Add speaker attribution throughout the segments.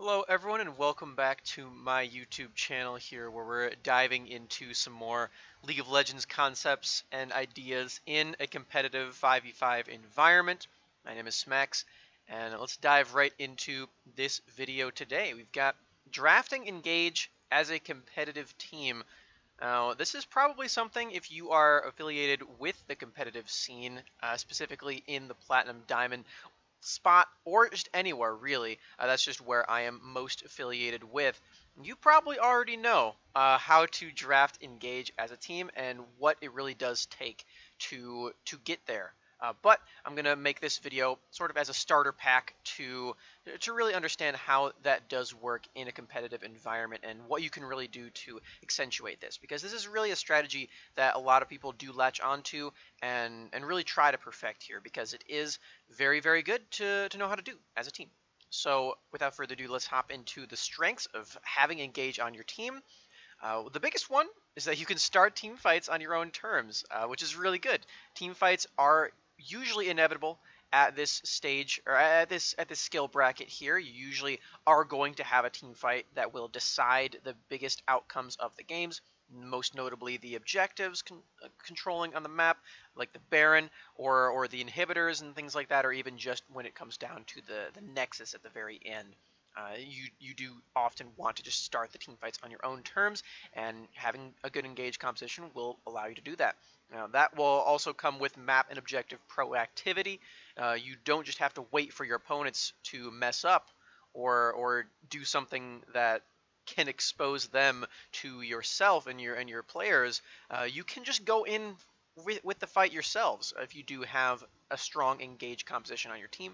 Speaker 1: Hello everyone and welcome back to my YouTube channel here where we're diving into some more League of Legends concepts and ideas in a competitive 5v5 environment. My name is Smax and let's dive right into this video today. We've got drafting Engage as a competitive team. Now, this is probably something if you are affiliated with the competitive scene, specifically in the Platinum Diamond spot or just anywhere really. That's just where I am most affiliated with. You probably already know how to draft Engage as a team and what it really does take to get there. But I'm gonna make this video sort of as a starter pack to really understand how that does work in a competitive environment and what you can really do to accentuate this, because this is really a strategy that a lot of people do latch onto and really try to perfect here, because it is very, very good to know how to do as a team. So without further ado, let's hop into the strengths of having Engage on your team. The biggest one is that you can start team fights on your own terms, which is really good. Team fights are usually inevitable at this stage, or at this skill bracket here. You usually are going to have a team fight that will decide the biggest outcomes of the games, most notably the objectives controlling on the map, like the Baron or the inhibitors and things like that, or even just when it comes down to the Nexus at the very end. You do often want to just start the team fights on your own terms, and having a good engaged composition will allow you to do that. Now, that will also come with map and objective proactivity. You don't just have to wait for your opponents to mess up or do something that can expose them to yourself and your players. You can just go in with the fight yourselves if you do have a strong engaged composition on your team.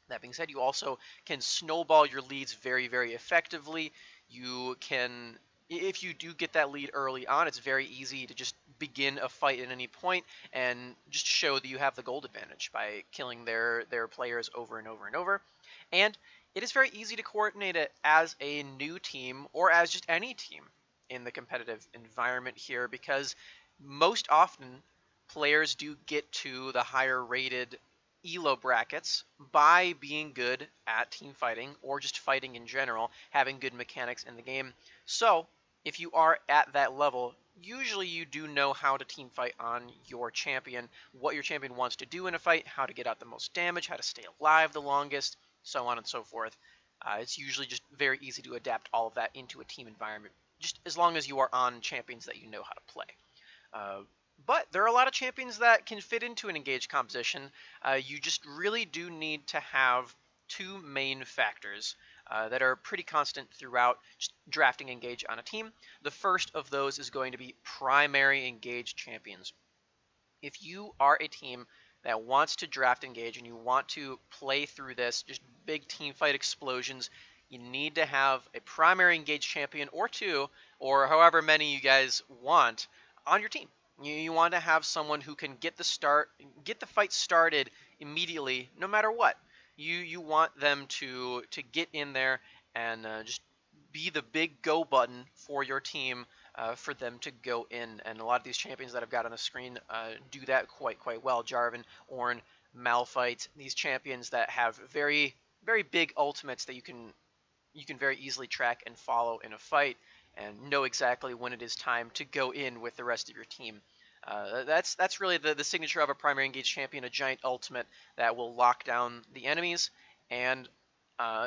Speaker 1: That being said, you also can snowball your leads very, very effectively. You can, if you do get that lead early on, it's very easy to just begin a fight at any point and just show that you have the gold advantage by killing their players over and over and over. And it is very easy to coordinate it as a new team or as just any team in the competitive environment here, because most often players do get to the higher rated elo brackets by being good at team fighting or just fighting in general, having good mechanics in the game. So if you are at that level, usually you do know how to team fight on your champion, what your champion wants to do in a fight, how to get out the most damage, how to stay alive the longest, so on and so forth. It's usually just very easy to adapt all of that into a team environment, just as long as you are on champions that you know how to play. Uh, but there are a lot of champions that can fit into an engaged composition. You just really do need to have two main factors that are pretty constant throughout just drafting engage on a team. The first of those is going to be primary engaged champions. If you are a team that wants to draft engage and you want to play through this, just big team fight explosions, you need to have a primary engaged champion or two, or however many you guys want, on your team. You want to have someone who can get the fight started immediately, no matter what. You want them to get in there and just be the big go button for your team, for them to go in. And a lot of these champions that I've got on the screen do that quite well. Jarvan, Ornn, Malphite, these champions that have very, very big ultimates that you can very easily track and follow in a fight and know exactly when it is time to go in with the rest of your team. That's really the signature of a primary engaged champion, a giant ultimate that will lock down the enemies, and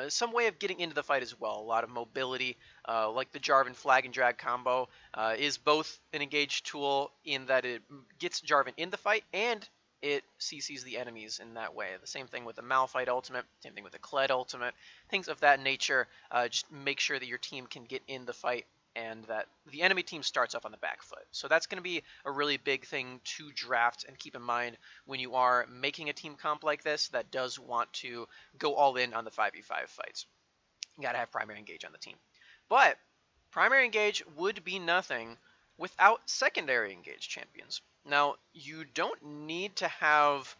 Speaker 1: some way of getting into the fight as well. A lot of mobility, like the Jarvan Flag and Drag combo, is both an engaged tool in that it gets Jarvan in the fight and it CCs the enemies in that way. The same thing with the Malphite ultimate, same thing with the Kled ultimate, things of that nature. Just make sure that your team can get in the fight and that the enemy team starts off on the back foot. So that's going to be a really big thing to draft and keep in mind when you are making a team comp like this that does want to go all in on the 5v5 fights. You got to have primary engage on the team. But primary engage would be nothing without secondary engage champions. Now, you don't need to have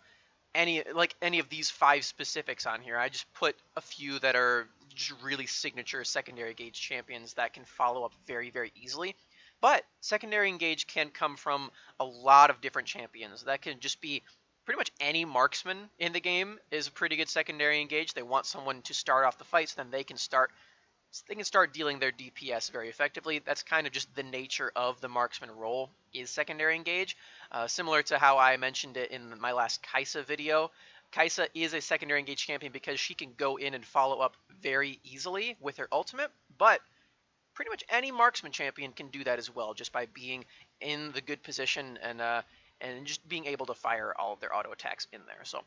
Speaker 1: any of these 5 specifics on here. I just put a few that are just really signature secondary engage champions that can follow up very, very easily. But secondary engage can come from a lot of different champions. That can just be pretty much any marksman in the game is a pretty good secondary engage. They want someone to start off the fight so then they can start dealing their DPS very effectively. That's kind of just the nature of the marksman role, is secondary engage. Similar to how I mentioned it in my last Kai'Sa video. Kai'Sa is a secondary engage champion because she can go in and follow up very easily with her ultimate, but pretty much any marksman champion can do that as well, just by being in the good position and just being able to fire all of their auto attacks in there. So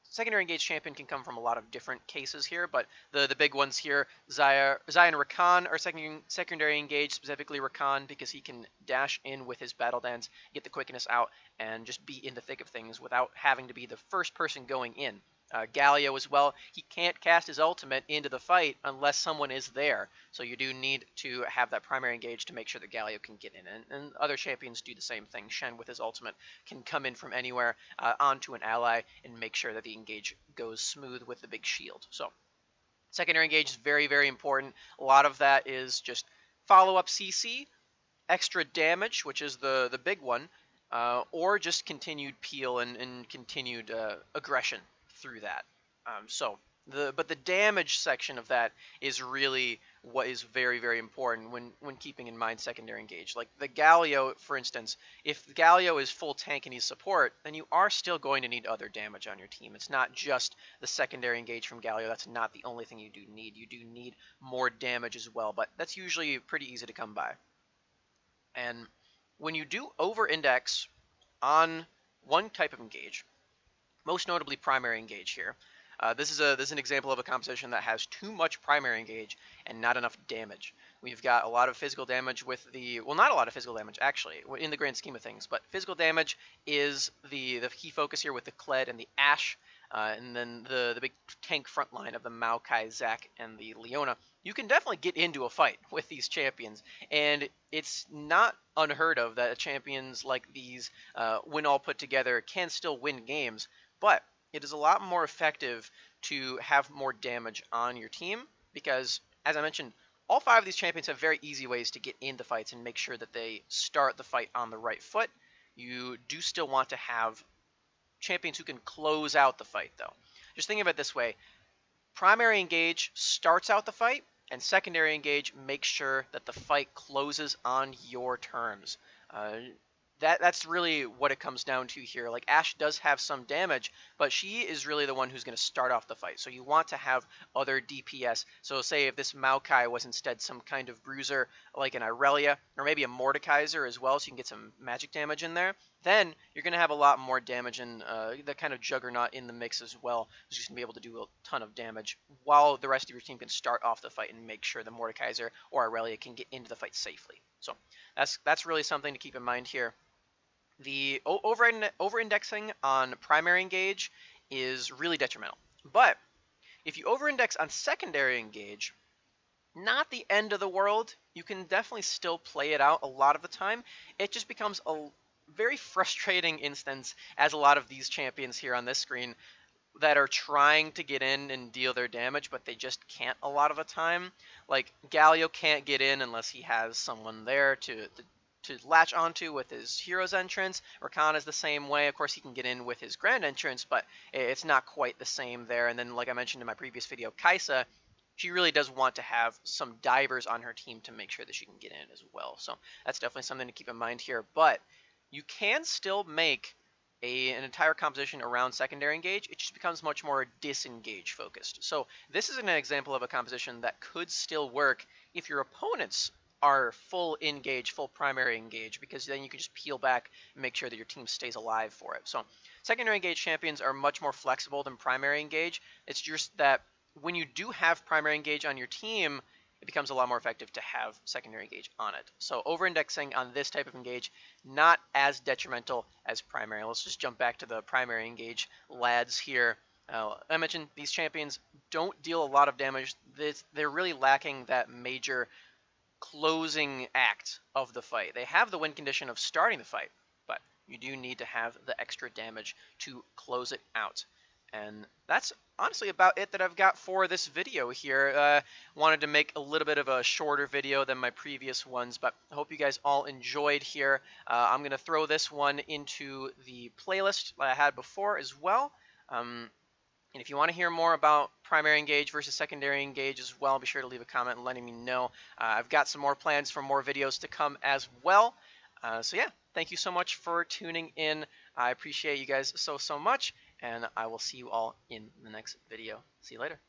Speaker 1: secondary engage champion can come from a lot of different cases here, but the big ones here, Xayah and Rakan are secondary engage, specifically Rakan because he can dash in with his battle dance, get the quickness out, and just be in the thick of things without having to be the first person going in. Galio as well, he can't cast his ultimate into the fight unless someone is there, so you do need to have that primary engage to make sure that Galio can get in, and other champions do the same thing. Shen with his ultimate can come in from anywhere onto an ally and make sure that the engage goes smooth with the big shield. So secondary engage is very, very important. A lot of that is just follow-up CC, extra damage, which is the big one, or just continued peel and continued aggression through that. But the damage section of that is really what is very, very important when keeping in mind secondary engage. Like the Galio, for instance, if Galio is full tank and he's support, then you are still going to need other damage on your team. It's not just the secondary engage from Galio. That's not the only thing you do need. You do need more damage as well, but that's usually pretty easy to come by. And when you do over-index on one type of engage, most notably primary engage here. This is an example of a composition that has too much primary engage and not enough damage. We've got a lot of physical damage with the, well, not a lot of physical damage actually in the grand scheme of things, but physical damage is the key focus here with the Kled and the Ashe, and then the big tank front line of the Maokai, Zac, and the Leona. You can definitely get into a fight with these champions, and it's not unheard of that champions like these, when all put together, can still win games. But it is a lot more effective to have more damage on your team because, as I mentioned, all 5 of these champions have very easy ways to get into fights and make sure that they start the fight on the right foot. You do still want to have champions who can close out the fight, though. Just think of it this way. Primary engage starts out the fight, and secondary engage makes sure that the fight closes on your terms. That's really what it comes down to here. Like, Ashe does have some damage, but she is really the one who's going to start off the fight. So you want to have other DPS. So say if this Maokai was instead some kind of bruiser, like an Irelia, or maybe a Mordekaiser as well, so you can get some magic damage in there, then you're going to have a lot more damage and the kind of Juggernaut in the mix as well, who's just going to be able to do a ton of damage, while the rest of your team can start off the fight and make sure the Mordekaiser or Irelia can get into the fight safely. So that's really something to keep in mind here. The over-indexing on primary engage is really detrimental. But if you over-index on secondary engage, not the end of the world. You can definitely still play it out a lot of the time. It just becomes a very frustrating instance, as a lot of these champions here on this screen that are trying to get in and deal their damage, but they just can't a lot of the time. Like, Galio can't get in unless he has someone there to latch onto with his hero's entrance. Rakan is the same way. Of course, he can get in with his grand entrance, but it's not quite the same there. And then, like I mentioned in my previous video, Kai'Sa, she really does want to have some divers on her team to make sure that she can get in as well. So that's definitely something to keep in mind here. But you can still make an entire composition around secondary engage. It just becomes much more disengage focused. So this is an example of a composition that could still work if your opponents are full engage, full primary engage, because then you can just peel back and make sure that your team stays alive for it. So secondary engage champions are much more flexible than primary engage. It's just that when you do have primary engage on your team, it becomes a lot more effective to have secondary engage on it. So over-indexing on this type of engage, not as detrimental as primary. Let's just jump back to the primary engage lads here. I mentioned these champions don't deal a lot of damage. They're really lacking that major closing act of the fight. They have the win condition of starting the fight, but you do need to have the extra damage to close it out. And that's honestly about it that I've got for this video here. Wanted to make a little bit of a shorter video than my previous ones, but I hope you guys all enjoyed here. I'm going to throw this one into the playlist that I had before as well. And if you want to hear more about primary engage versus secondary engage as well, be sure to leave a comment letting me know. I've got some more plans for more videos to come as well. So yeah, thank you so much for tuning in. I appreciate you guys so much, and I will see you all in the next video. See you later.